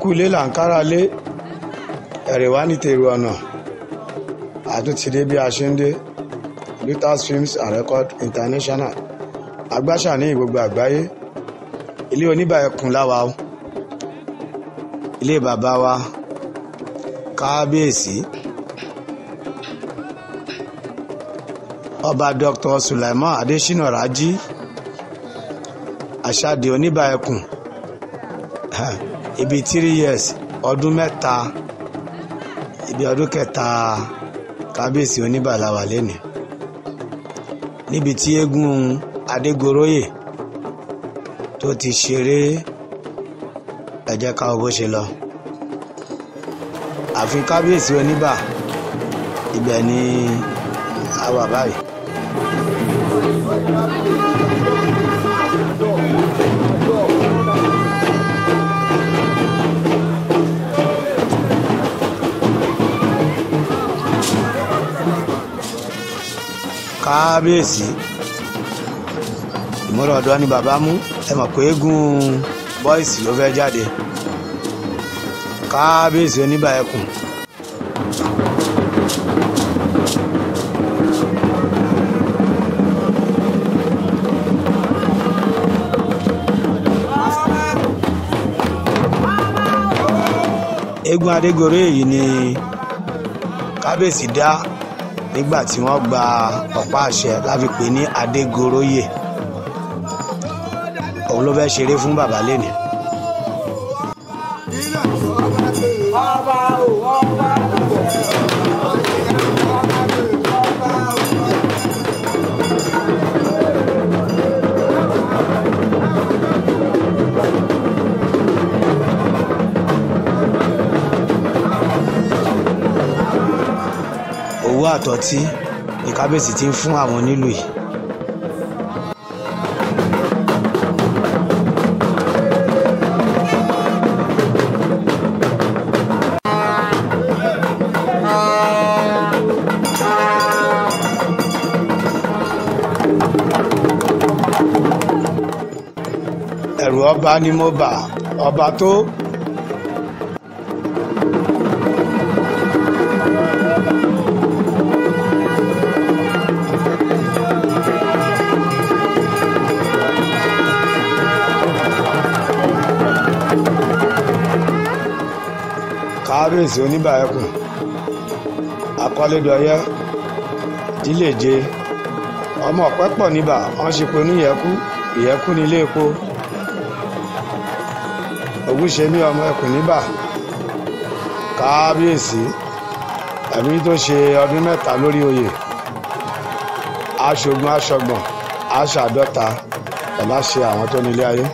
ẹkú ilé là ń kára lé ẹ̀rẹ̀ wá ní tèrò ọ̀nà àtúntìdé bí a ṣe ń dé Lutas Films and Record International agbáṣà ní gbogbo àgbáyé. Ilé Oniba Ekun láwa o, ilé bàbá wa kábíyèsí ọba Dr. Sulaiman Adesina Raji Aṣáde Oniba Ekun ibi 3 years ọdún mẹ́ta ibi ọdún kẹta kábíyèsí Oniba láwa lẹ́nu níbi tí Egun Adegoroye tó ti ṣeré. Ẹ jẹ́ ká wo bó ṣe lọ. Ààfin kábíyèsí Oniba ibẹ̀ ni a wà báyìí. Kábíyèsí ìmúra ọ̀dọ́ ni bàbá mú, ẹ mọ̀ pé eégún bọ́ìsì ló fẹ́ jáde. Kábíyèsí Oniba Ekun. Egun Adegoroye yìí ni kábíyèsí dá nígbà tí wọ́n gba ọ̀pá àṣẹ láfi pè ní Adegoroye. Òun ló fẹ́ ṣeré fún bàbá lẹ́nu. Owó àtọ́tí ni kábíyèsí ti ń fún àwọn nílùú yìí. Ẹ̀rù ọba ni mo bà, ọba tó. Kábíyèsí Oniba Ekun akọ́lédọ́yẹ dílèje ọmọ ọ̀pẹ́pọ̀ níbà wọ́n ṣe pé ìyẹ́kú nílé epo Ògúnṣe ní ọmọ Ekun níbà. Kábíyèsí ẹ̀mí tó ṣe ọdún mẹ́ta lórí oyè aṣogun aṣọgbọ̀n aṣàdọ́ta ọ̀la ṣe àwọn tó nílé ayé.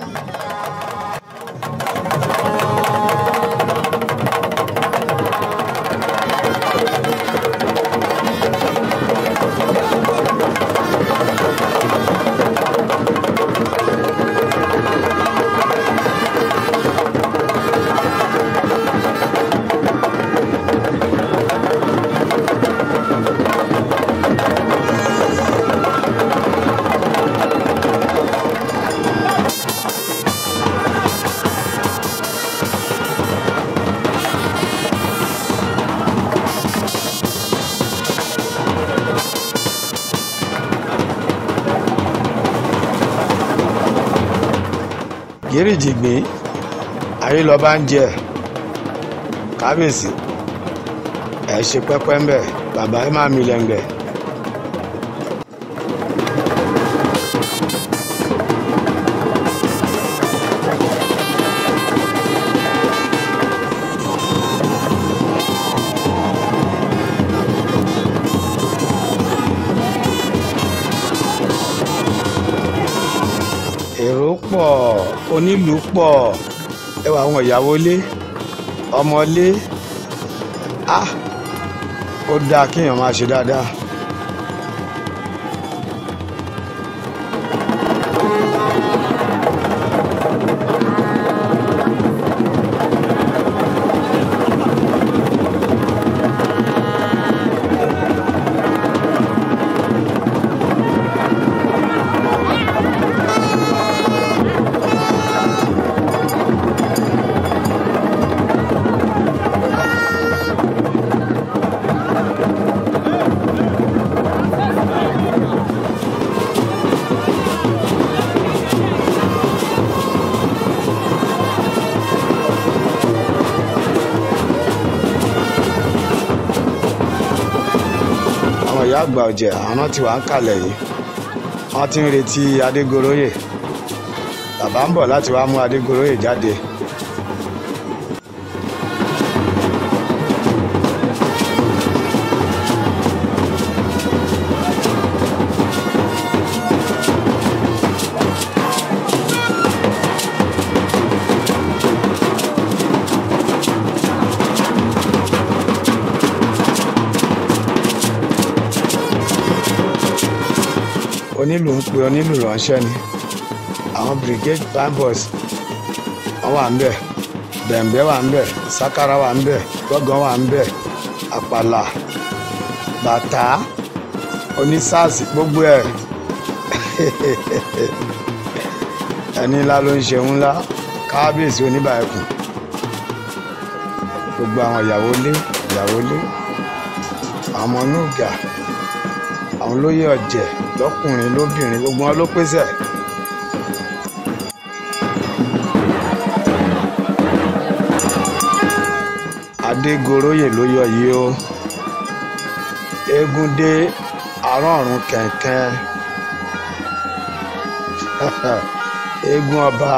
Gíríjìgbín ayé lọ bá ń jẹ kábíyèsí ẹ ṣe pẹ́pẹ́ ń bẹ̀ bàbá ẹ máa mi lẹ́ngbẹ̀. Èrò pọ̀, onílù pọ̀, ẹwà àwọn ìyàwó lé, ọmọ lé, ó dáa kéèyàn máa ṣe dáadáa. ìyá àgbà ọ̀jẹ̀ àwọn tí wàá ń kalẹ̀ yìí wọ́n ti ń retí Adegoroye bàbá ń bọ̀ láti wá mú Adegoroye jáde. Onílù ń pe onílù ránṣẹ́ ni àwọn brigade band boys wọ́n wà ń bẹ̀, bẹ̀m̀bẹ̀ wà ń bẹ̀, sákárà wà ń bẹ̀, gbọ̀ngàn wà ń bẹ̀, àpàlà, bàtà, onísáàsì gbogbo ẹ̀ ẹni ńlá ló ń ṣe ńlá. Kábíyèsí Oniba Ekun, gbogbo àwọn ìyàwó lé àwọn ọmọ núgà, àwọn olóyè ọ̀jẹ̀ lọ́kùnrin lóbìnrin gbogbo wọn ló pèsè. Adegoroye ló yọ yìí o. Egun dé arọ́run kẹ̀kẹ́ egun ọba,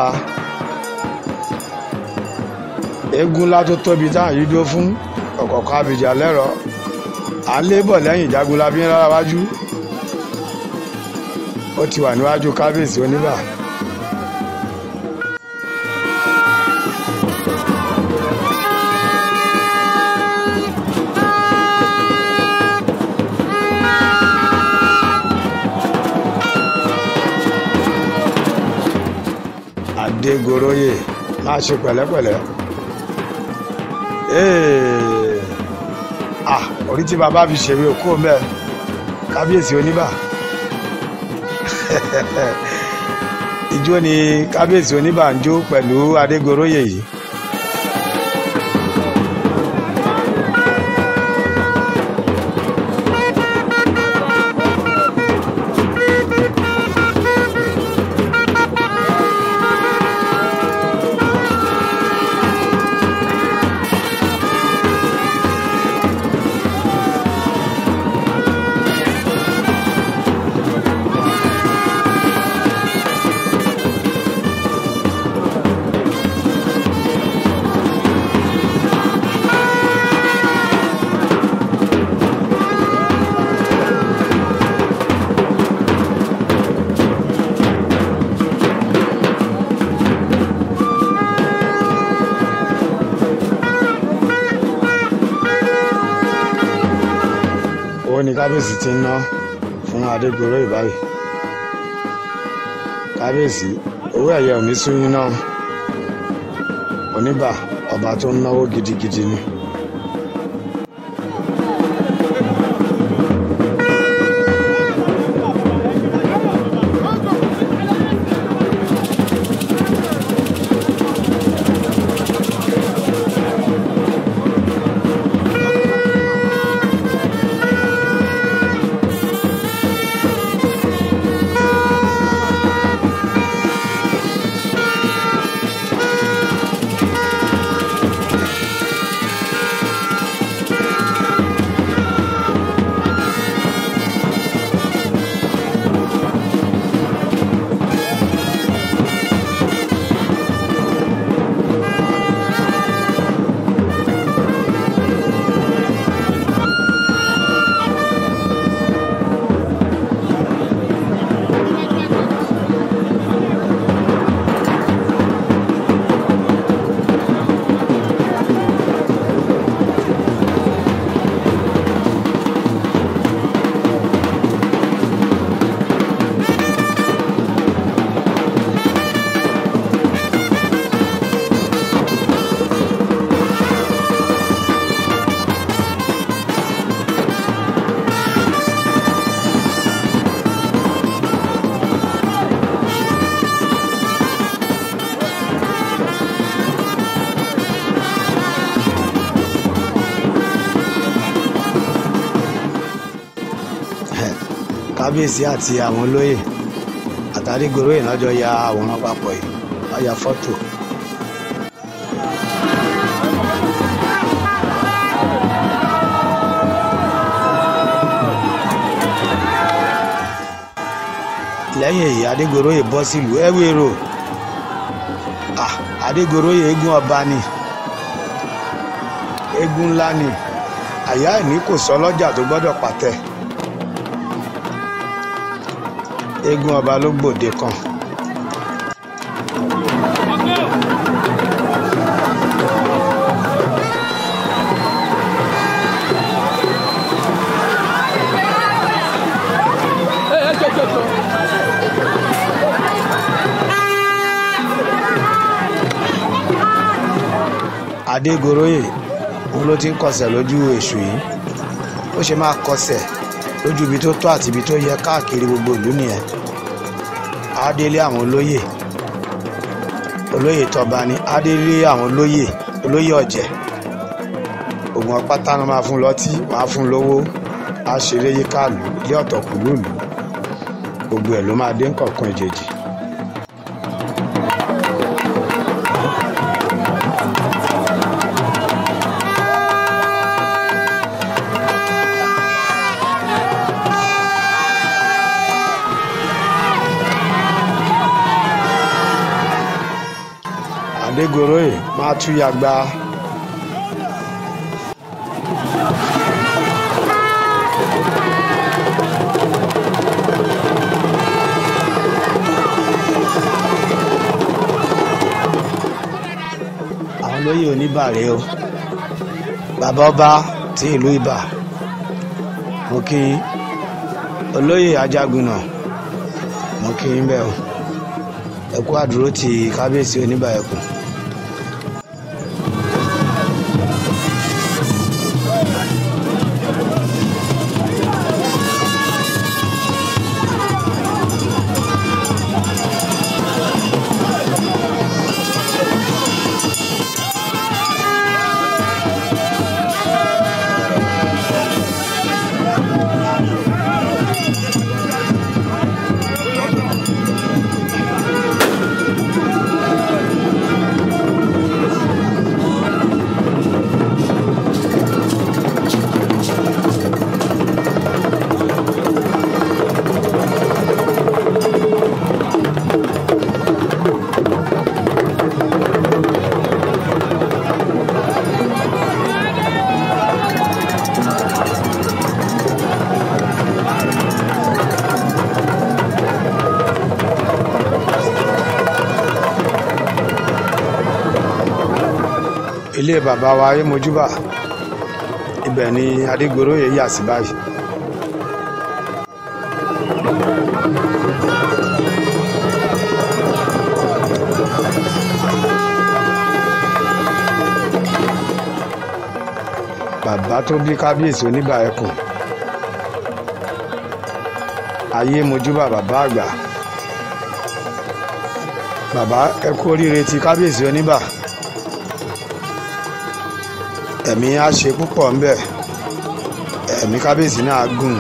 egun ńlá tó tóbi táwọn yìí dó fún ọ̀kọ̀ọ̀kan abìjà lẹ́rọ̀ à ń lébọ̀ lẹ́yìn ìjagun la bí ń rárá wájú. Ó ti wà níwájú kábíyèsí Oniba. Adegoroye máa ṣe pẹ̀lẹ́pẹ̀lẹ́. Orí tí bàbá fi ṣèwé òkú mẹ́ kábíyèsí Oniba. Ijó ni kábíyèsí Oniba ń jó pẹ̀lú Adegoroye yìí. Owó ni kábíyèsí ti ń ná fún Adegoroye báyìí. Kábíyèsí owó ẹ̀yẹ ò ní sún yín náà. Oniba ọba tó ń náwó gidigidi ni. Kábíyèsí àti àwọn olóyè àti Adegoroye lọ́jọ́ ya àwòrán papọ̀ yìí, wọ́n ya fọ́tò. lẹ́yìn èyí Adegoroye bọ́ sílùú ẹ̀wérò. Adegoroye eégún ọba ni, eégún ńlá ni, àyà ẹ̀ní kò sọ lọ́jà tó gbọ́dọ̀ pàtẹ. Eégún ọba ló gbòde kan. Adegoroye òun ló ti ń kọsẹ̀ lójú èṣù yìí. Ó ṣe máa kọsẹ̀ lójú ibi tó tọ́ àti ibi tó yẹ káàkiri gbogbo ìlú nìyẹn. Adélé àwọn olóyè, olóyè tọba ni, adélé àwọn olóyè ọ̀jẹ̀. Ògùn ọpátá náà máa fún lọ́tí, máa fún lówó, á ṣeré yíká ìlú, ilé ọ̀tọ̀kùn lùlù. Gbogbo ẹ̀ ló máa dé nǹkankan ìjèjì. Adegoroye máa túyà gba. Àwọn olóyè Oniba rèé o, bàbá ọba ti ìlú Ìbà. Mo kí yín. Olóyè Ajagunà, mo kí yín bẹ́ẹ̀ o. Ẹ kú àdúró ti kábíyèsí Oniba Ekun. Ilé bàbá wa ayé mojúbà, ibẹ̀ ni Adegoroye yà sí báyìí. Bàbá tó bí kábíyèsí Oniba Ekun, ayé mojúbà bàbá àgbà. Bàbá ẹ kú oríire ti kábíyèsí Oniba. Ẹ̀mí á ṣe púpọ̀ ń bẹ̀, ẹ̀mí kábíyèsí náà gùn.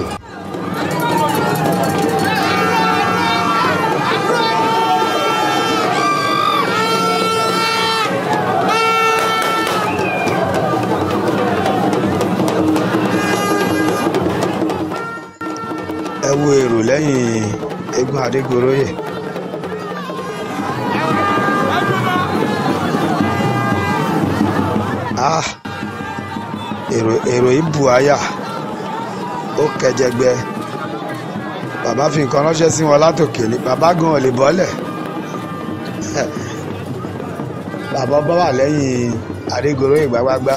Ẹ wo èrò lẹ́yìn Egun Adegoroye. Èrò ìbù àyà ó kẹjẹgbẹ. Bàbá fi nǹkan ránṣẹ́ sí wọn látòkè ní, bàbá gan ò lè bọ́lẹ̀. Bàbá bá wà lẹ́yìn Adegoroye gbágbágbá.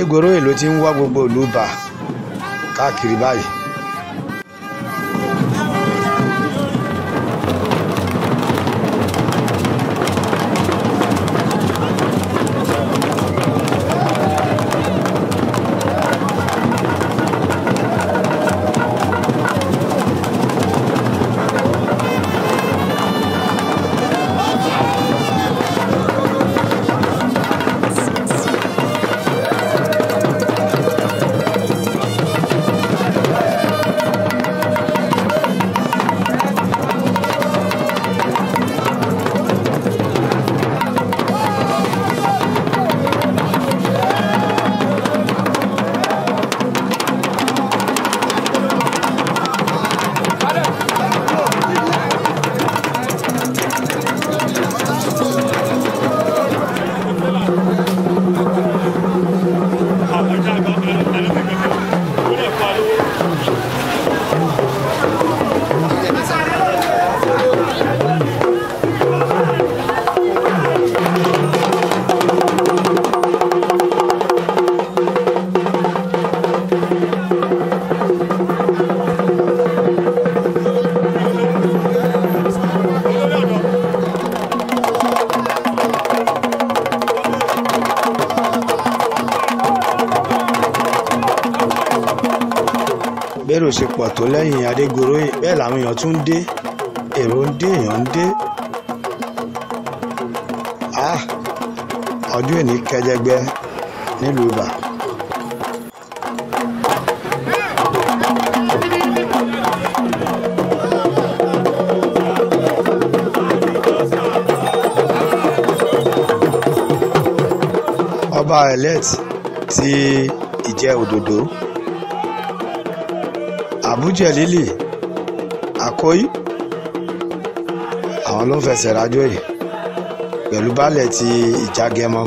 Adegoroye ló ti ń wá gbogbo ìlú Ìbà káàkiri báyìí. Bẹ́rò ṣe pọ̀ tó lẹ́yìn Adegoroye bẹ́ẹ̀ làwọn èèyàn tún ń dé, èrò ń dé, èèyàn ń dé. Ọdún èní kẹjẹgbẹ nílùú Ìbà. Ọba elect ti Ìjẹ Òdòdó Àbújẹ̀lílì Àkóyí àwọn ló ń fẹsẹ̀ rájò yìí pẹ̀lú baálẹ̀ ti Ìjàgẹmọ.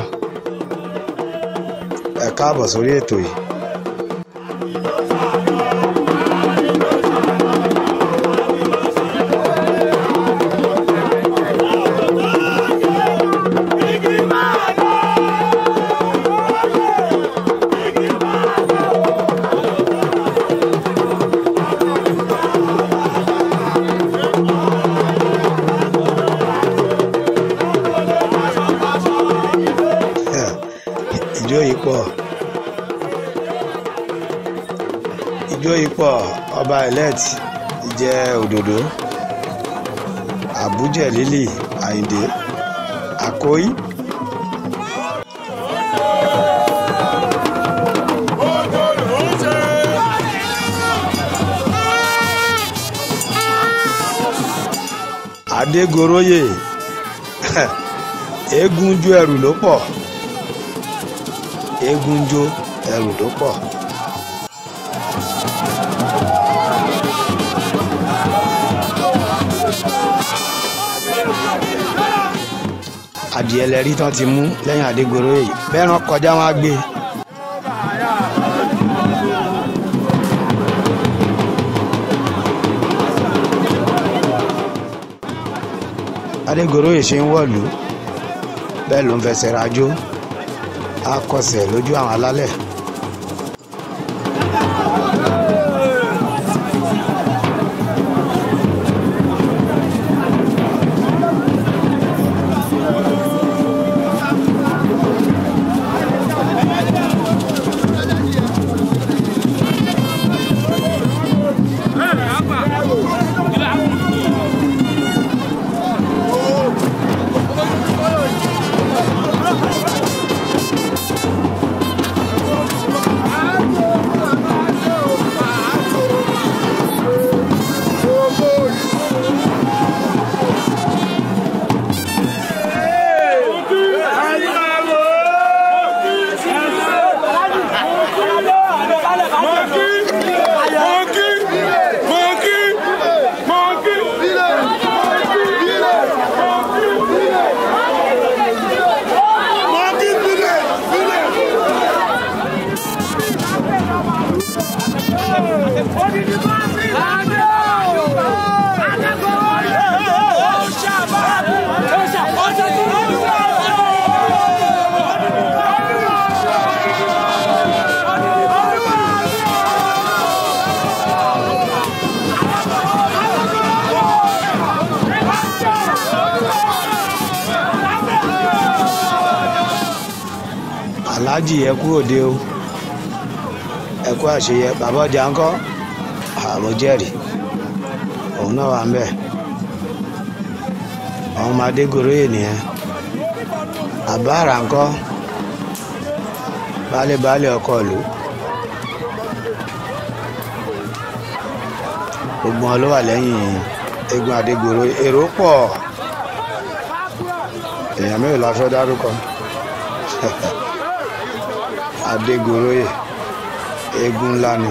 Ẹ káàbọ̀ sórí ètò yìí. Ijó yìí pọ̀ ọba elect Ìjẹ Òdòdó Àbújẹ̀lílì Àyìndé Àkóyí. Adegoroye eégún jó ẹrù ló pọ̀, eégún jó ẹrù ló pọ̀. Adìẹ lẹ́rí tán ti mú lẹ́yìn Adegoroye bẹ́ẹ̀ rán kọjá wọn á gbé. Adegoroye ṣe ń wọ̀lú bẹ́ẹ̀ ló ń fẹsẹ̀ rájò, á kọsẹ̀ lójú àwọn alálẹ̀. aláàjì ẹ kú òde o ẹ kú àṣeyẹ bàbá ọjà ńkọ́ àmọ́ jẹ́rìí òun náà wà ń bẹ̀ àwọn ọmọ Adégoroyè nìyẹn àbára ńkọ́ baálé ọkọ ìlú gbogbo wọn ló wà lẹ́yìn Egun Adegoroye èrò pọ̀ èèyàn mélòó la fẹ́ dárúkọ Adegoroye eégún ńlá ni.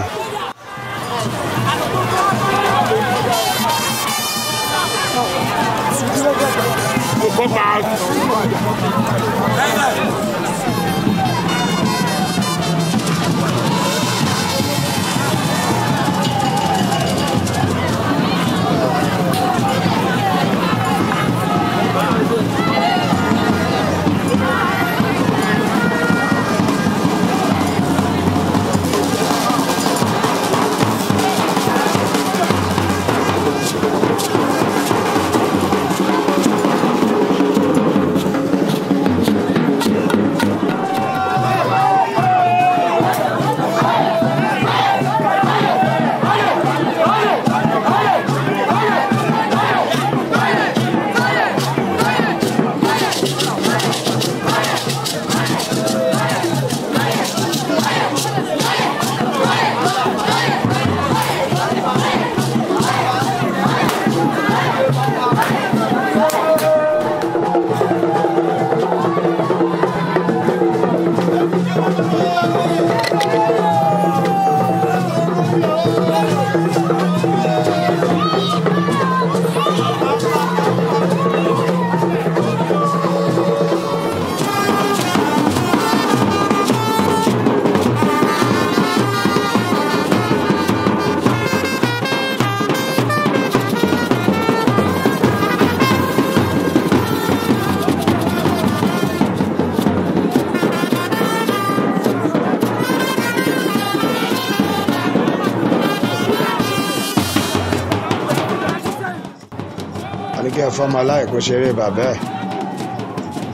Àníkẹ́ fọ́mọ aláìkó ṣeré bàbá ẹ̀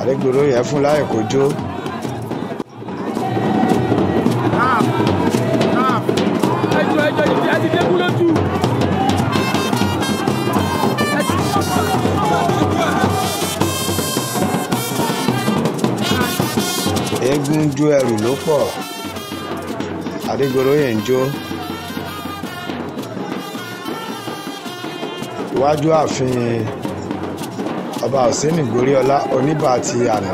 Adégoroyè fún láìkó jó. Eégún jó ẹrù ló pọ̀ Adégoroyè ń jó. Iwájú ààfin ọba Hùsẹ́ẹ̀nì Goríọlá Oníbà ti àná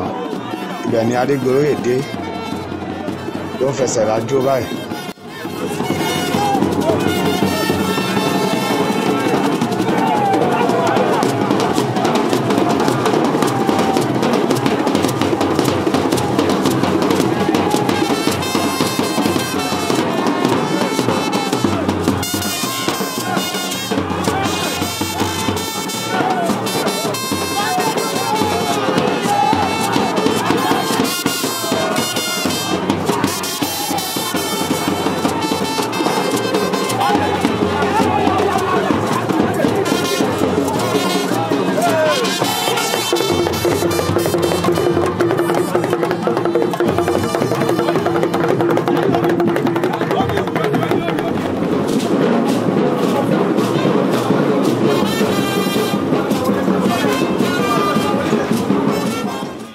ibẹ̀ ni Adégoroyè dé ló ń fẹsẹ̀ rájò báyìí.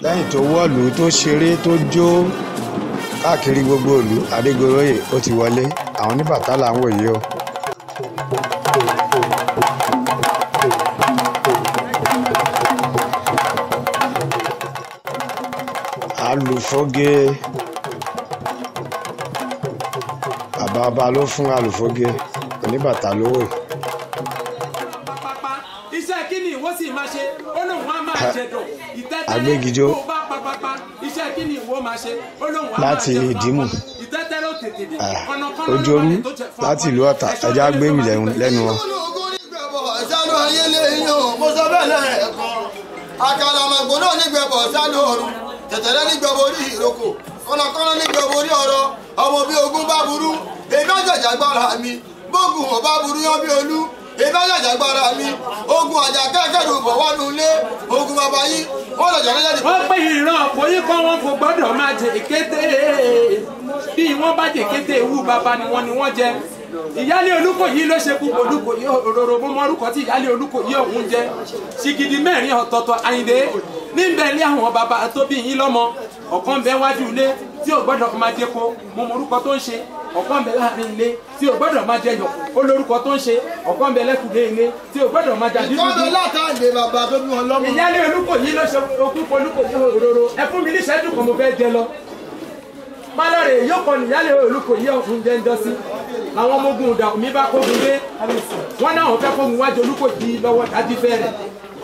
Lẹ́yìn tó wọ́ọ̀lù tó ṣeré tó jó káàkiri gbogbo ìlú Adégoroyè ó ti wọlé àwọn oníbàtà là ń wòye o. Alùfógé bàbá ọba ló fún alùfógé oníbàtà lówó. Iṣẹ́ kí ni ìwọ sì máa ṣe ó lóun á máa jẹ̀dọ̀ Agbégijó láti Ìdímù Ojórú láti ìlú Ọ̀tà ẹja gbéwì lẹ́nu wọn. Àkàlàmàgbò náà nígbẹ̀bọ̀ sálò ọ̀run tẹ̀tẹ̀rẹ́ nígbẹ̀bọ̀ orí ìrókò kọ́nàkọ́nà nígbẹ̀bọ̀ orí ọ̀rọ̀ ọmọ bí ogun bá burú èmi àjàjàgbára mi bógun ọba burú yan bí olú èmi àjàjàgbára mi ogun àjàkẹ́kẹ́rù bọ̀ wọ́n nulẹ̀ ogun bàbá yín wọ́n lọ jàdé jáde. wọ́n pè ìran òyìn kan wọn kò gbọ́dọ̀ máa jẹ èkété bí wọ́n bá jẹ èkété ewu bàbá ni wọ́n jẹ. ìyálé Olúkòyí ló ṣe kú Olúkòyí òróró mọ́ orúkọ tí ìyálé Olúkòyí ọ̀hún jẹ. ṣìgìdì mẹ́rin ọ̀tọ̀ọ̀tọ̀ Àyìndé níbẹ̀ lé àwọn bàbá tó bí yín lọ́mọ ọ̀kan bẹ wájú ilé tí ò gbọ́dọ̀ máa jẹ ko mo mọ orúkọ tó ń ṣe ọ̀kan bẹ láàrin ilé tí ò gbọ́dọ̀ máa jẹ yọ̀ ó lórúkọ tó ń ṣe ọ̀kan bẹ lẹ́kùnlé ilé tí ò gbọ́dọ̀ máa jà dídú. ìkọ́ni látàlẹ́ bàbá tó bí wọn lọ́mọ. ìyálé Olúkòyí ló ṣe okú Olúkòyí òróró ẹ fún mi ní ìṣẹ́jú kan mo fẹ́ jẹ lọ. málọ̀rẹ̀ yóò kọ́ ìyálé Olúkòyí ọ̀hún jẹ́ ń jọ sí àwọn ọmọ ogun ọ̀dà omi bá kógun dé wọn náà wọn fẹ́ kógun wájú Olúkòyí lọ́wọ́ dájú fẹ́rẹ̀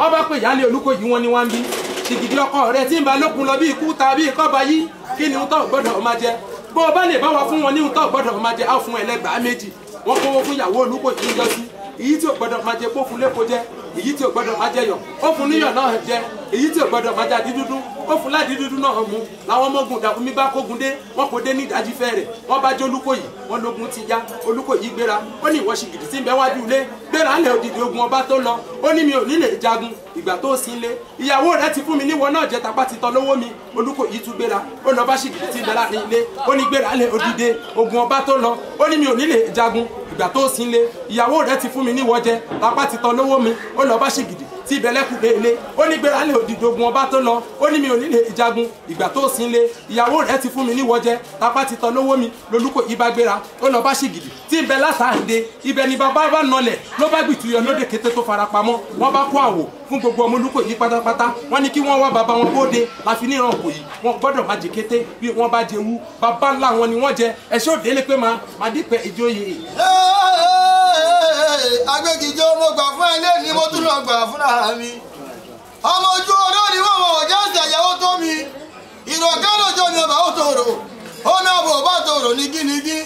ọba pé ìyálé Olúkòyí wọn ni wọ́n ń bí ṣìgìdì ọkọ rẹ tí ń ba lókun lọ bí ikú tàbí ìkọ́ba yìí kí ni tó gbọ́dọ̀ máa jẹ bó o bá lè bá wa fún wọn ní tó gbọ́dọ̀ máa jẹ á fún ẹlẹgbàá méjì wọn kówó fún ìyàwó Olúkòyí ń jọ sí èyí tí ò gbọ́dọ̀ máa jẹ kó fún lẹ́kọ̀ọ́ jẹ èyí tí ò gbọ́dọ̀ máa jẹ yọ̀ ó fún níyọ̀ náà jẹ èyí tí ò gbọ́dọ̀ máa jẹ àdídúdú ó fún ládìídúdú náà mú làwọn ọmọ ogun dàkúmí bá kógun dé wọn kò dé ní ìdájí fẹ́rẹ̀ wọn bá jẹ Olúkòyí wọn lógun ti ya Olúkòyí gbéra ó ní ìwọ ṣìgìdì tí ń bẹ wájú ilé gbéra lẹ òdìdí ogun ọba tó lọ ó ní mi ò ní lè jagun ìgbà tó sin lé ìyàwó rẹ ti fún mi níwọ náà jẹ tapá ti tọ lówó mi Olúkòyí tún gbéra ó lọ bá ṣìgìdì tí ń bẹ láàrin ilé ó ní gbéra lẹ òdìdí ogun ọba tó lọ ó ní mi ò ní lè jagun ìgbà tó sin lé ìyàwó rẹ ti fún mi níwọ jẹ tapá ti tọ lówó mi ó lọ bá ṣìgìdì tí ìbẹ̀lẹ́kùn lé ó ní gbéra lé òdìdí ogun ọba tó lọ ó ní mi ò ní lè jagun ìgbà tó sin lé ìyàwó rẹ ti fún mi níwọ jẹ tapá ti tọ lówó mi lolúkòyí bá gbéra ó lọ bá ṣìgìdì tí ń bẹ látàndé ibẹ̀ ni bàbá bá nọlẹ̀ ló bá gbìtúyọ lóde kété tó farapamọ́ wọ́n bá kó àwò fún gbogbo ọmọ Olúkòyí pátápátá wọ́n ní kí wọ́n wá bàbá wọn bóde láfi ní ìran Ìkòyí wọn gbọ́dọ̀ má jẹ kété bí wọ́n bá jẹ wú bàbá ńlá wọn ni wọ́n jẹ ẹ̀ṣọ́ òdélé pé máa dípẹ́ ìjòyè. agbẹ́gijó mo gbà fún ẹ lé ní mo tún lọ gbà fúnra mi ọmọ ojú ọ̀rọ̀ ni wọ́n mọ̀ ọ̀já ìṣẹ̀yàwó tó mi ìrọ̀kẹ́ lójó ni ọba ó tòrò ó náà bò bá tòrò ní gínigí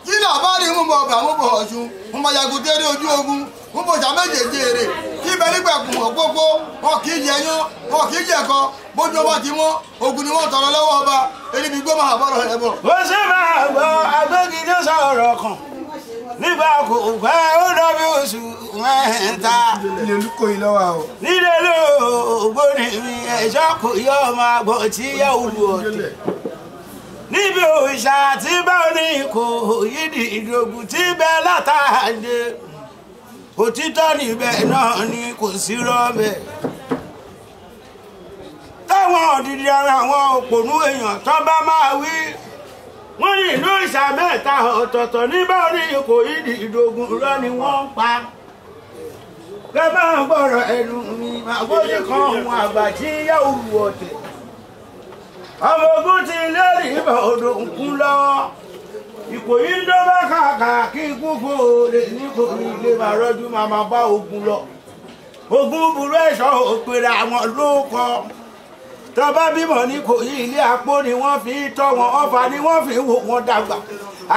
kí ni àbárí mú bọ̀ ọ̀bà mú bọ̀ ọ̀ṣun mo mọ̀ yàgò tẹ́rẹ́ ojú ogun mo bọ̀ ṣà méjèèjì èrè kí ibẹ̀ nígbà kùn òpópó wọn kì í jẹyán wọn kì í jẹ̀kọ bójú ọba ti wọ́n ogun ni wọ́n tọrọ lọ́wọ́ ọba erébi gbọ́ máa bọ́rọ̀ ẹ̀ bọ̀. ó sì máa gbọ́ agbẹ́gidé sọ̀rọ̀ kan nígbà kò pẹ́ ó dọ́bí oṣù mẹ́ta. ilé Olúkòyí lọ́wọ́ o. nílé lóògbóni mi ẹ̀ṣọ́ kò yọ ọmọ àgbọ̀ tí yẹ òwú ọ̀tẹ̀. níbi òòṣà tí bá ní Ìkòyí ìdògùn tí bẹ́ẹ̀ látàdé òtítọ́ níbẹ̀ náà ni kò sí rọ́bẹ̀. táwọn òdìdí ara àwọn òpònú èèyàn tó bá máa wí wọ́n ní ìlú ìṣà mẹ́ta ọ̀tọ̀ọ̀tọ̀ níbà ní Ìkòyí ìdògùn rọ́ ni wọ́n ń pa. kẹ́ bá ń gbọ́rọ̀ ẹnu mi àgbójú kan ohun àgbà tí yá òwú ọ̀tẹ̀. ọmọ ogun ti lérí ìbà odò ń kú lọ́wọ́. Ìkòyí ń dọ́bà kàkà kí gbogbo lè ní Ìkòyí lè máa rọ́jú máa bá ogun lọ. ogun burú ẹ̀ṣọ́ òpèrè àwọn lóko. tọ́ba bímọ ní Ìkòyí ilé àpò ni wọ́n fi tọ́ wọn ọfà ni wọ́n fi wò wọ́n dàgbà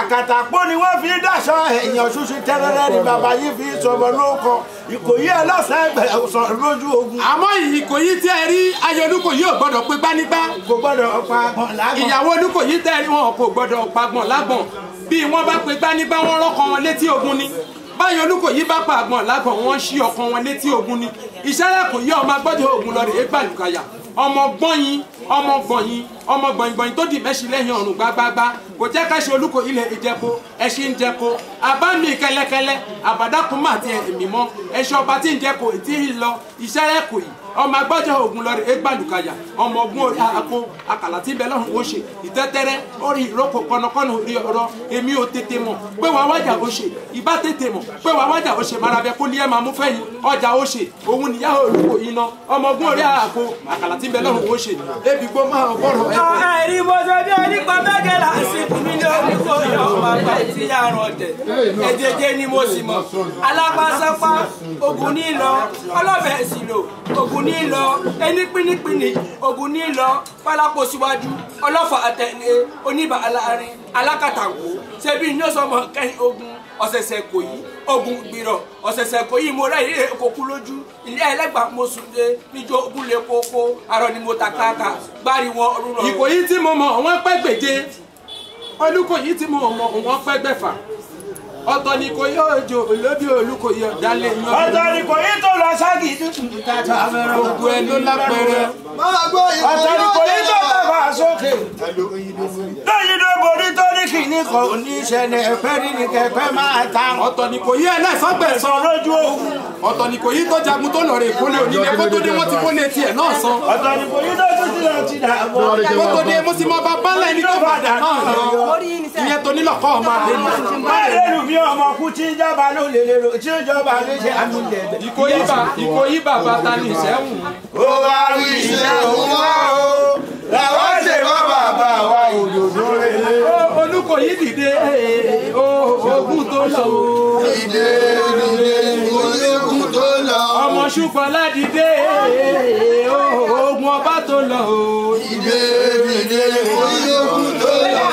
àkàtà àpò ni wọ́n fi dáṣọ èèyàn ṣoṣo tẹ́lẹ̀rẹ́ ni bàbá yìí fi sọmọ lóko. Ìkòyí ẹlọ́sẹ̀ ẹgbẹ̀rẹ̀ sọ lójú ogun. àmọ́ Ìkòyí tí ẹ rí ayé Olúkòyí ò gbọ́dọ̀ pé gbánígbá kò gbọ́dọ̀ pa agbọ̀n lágbọ̀n. ìyàwó Olúkòyí tẹ́ ẹ rí wọn kò gbọ́dọ̀ pa agbọ̀n lágbọ̀n bí wọ́n bá pé gbánígbá wọn rọ́kàn wọn létí ogun ni báyọ̀ Olúkòyí bá pa agbọ̀n lágbọ̀n wọn ṣí ọkàn wọn létí ogun ni ìṣẹ́lẹ̀ kò yí ọmọ agbọ́dọ̀ ogun lọ rèé gbàlùkàyà ọmọ gbọ̀nyìn ọmọ gbọ̀nyìn tó di mẹ́sì lẹ́yìn ọ̀run gbágbágbá kò jẹ́ ká ṣe Olúkòyí lè jẹ́ko ẹṣin ń jẹ́ko àbámi kẹ́lẹ́kẹ́lẹ́ àbádákùn máa ti ẹ̀mí mọ́ ẹṣin ọba tí ń jẹ́ko tí ń lọ ìṣẹ́lẹ̀ kò yìí ọmọ agbọ́jọ́ ogun lọ rẹ̀ égbàlùkàyà ọmọ ogun orí àpò àkàlà tí ń bẹ lọ́rùn ó ṣe ìtẹ́tẹ́rẹ́ orí ìrókò kọ́nàkọ́nà orí ọ̀rọ̀ èmi ò tètè mọ̀ pé wàá wájà ó ṣe ìbá tètè mọ̀ pé wàá wájà ó ṣe marabẹ kó ní ẹ̀ máa mú fẹ́yìn ọjà ó ṣe òun níyà Olúkòyí iná ọmọ ogun orí àpò àkàlà tí ń bẹ lọ́rùn ó ṣe ebi gbó máa bọ̀rọ̀ ẹ̀. àìrí bọ́sọ̀ bí onípa mẹ́jẹ lásìkò mi ní Olúkòyí ọmọ àgbà tí àrùn ọ̀tẹ̀ èjèjé ni mo sì mọ̀ alápásápá ogun ní lọ ọlọ́bẹ̀ sì lò ogun ní lọ ẹni pínípíní ogun ní lọ pálápọ̀ síwájú ọlọ́fà àtẹ̀lé Oníbà aláàrin alákàtàwò ṣebí ní ọ̀sọ́mọ kẹ́yìn ogun ọ̀sẹ̀sẹ̀ Ìkòyí ogun gbìrọ̀ ọ̀sẹ̀sẹ̀ Ìkòyí mo rẹ̀ ilé kókú lójú ilé ẹlẹ́gbàá mo sùn dé níjó ogun lè kókó arọ ni mo ta káàkà gbárí wọn ọdún lọ. Ìkòyí tí mo mọ̀ wọ́n pẹ́ gbèje Olúkòyí tí mo mọ̀ wọ́n pẹ́ gbẹ̀fà ọ̀tọ̀ ni kò yóò jò lóbi Olúkòyí ọ̀dálẹ̀ yan. ọ̀tọ̀ ni kò yí tó lọ ságì tuntun tàtà fẹ́ràn. gbogbo ẹ ló lápẹẹrẹ. ọ̀tọ̀ ni kò yí tó tàbà sókè. lóyún ló borí tó ní kìíní kan oníṣẹ́lẹ̀ ẹ̀fẹ́ rí ni kẹ̀kẹ́ máa ta. ọ̀tọ̀ ni kò yí ẹlẹ́sọ̀gbẹ̀sán lójú ogun. ọ̀tọ̀ ni kò yí tó jagun tó lọ rè kólé onílé kó tó dé wọ́n ti kólé tiẹ̀ náà san. ọ̀tọ̀ ni kò yí tó tún ti lọ ti dà bọ́. kó tó dé mo sì mọ bàbá ńlá ẹni tó padà náà lọ. ìyẹn tó nílọ̀kọ́ ọmọ àdéhùn. máa lérò bí ọmọ kú tí ń jọba ló lè lérò tí ó jọba ló ṣe àmì ilẹ̀. Ìkòyí bàbá ta ni ìṣẹ́hùn. ó wá rí iṣẹ́ òun wá o làwọn ṣe bá bàbá wa òdòdó rere. Olúkòyí dìde ogun tó lọ o. dìde ogun tó lọ. ọmọ Ṣúfọlá dìde ogun ọba tó lọ o. dìde ogun tó lọ.